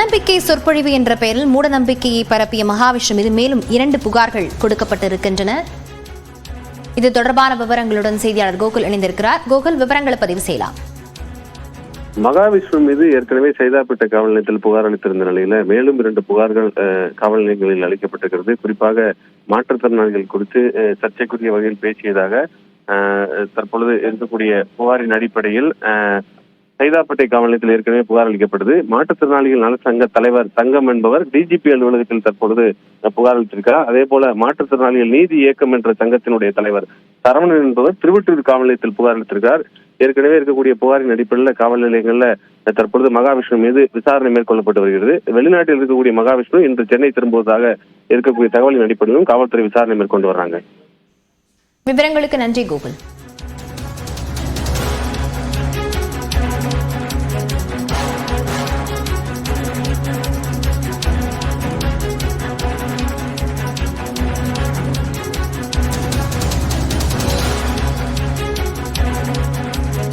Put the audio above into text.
அவநம்பிக்கை சொற்பொழிவு என்ற பெயரில் மூடநம்பிக்கையை பரப்பிய மகாவிஷ்ணு மீது மேலும் 2 புகார்கள் கொடுக்கப்பட்டிருக்கின்றன. இது தொடர்பான விவரங்களுடன் செய்தியாளர் கோகுல் இணைந்திருக்கிறார். கோகுல், விவரங்களை பதிவு செய்யலாம். மகாவிஷ்ணு மீது ஏற்கனவே சைதாப்பேட்டை காவல் நிலையத்தில் புகார் அளித்திருந்த நிலையில மேலும் 2 புகார்கள் காவல் நிலையங்களில் அளிக்கப்பட்டிருக்கிறது. குறிப்பாக மாற்றுத்திறனாளிகள் குறித்து சர்ச்சைக்குரிய வகையில் பேசியதாக தற்பொழுது இருக்கக்கூடிய புகாரின் அடிப்படையில் சைதாப்பேட்டை காவல் நிலையத்தில் ஏற்கனவே புகார் அளிக்கப்பட்டது. மாற்றுத்திறனாளிகள் நல சங்க தலைவர் தங்கம் என்பவர் டிஜிபி அலுவலகத்தில் தற்பொழுது புகார் அளித்திருக்கிறார். அதே போல மாற்றுத்திறனாளிகள் நீதி இயக்கம் என்ற சங்கத்தினுடைய தலைவர் சரவணன் என்பவர் திருவொற்றியூர் காவல் நிலையத்தில் புகார் அளித்திருக்கிறார். ஏற்கனவே இருக்கக்கூடிய புகாரின் அடிப்படையில் காவல் நிலையங்கள்ல தற்பொழுது மகாவிஷ்ணு மீது விசாரணை மேற்கொள்ளப்பட்டு வருகிறது. வெளிநாட்டில் இருக்கக்கூடிய மகாவிஷ்ணு இன்று சென்னை திரும்புவதாக இருக்கக்கூடிய தகவலின் அடிப்படையிலும் காவல்துறை விசாரணை மேற்கொண்டு வர்றாங்க. விவரங்களுக்கு நன்றி கோகுல்.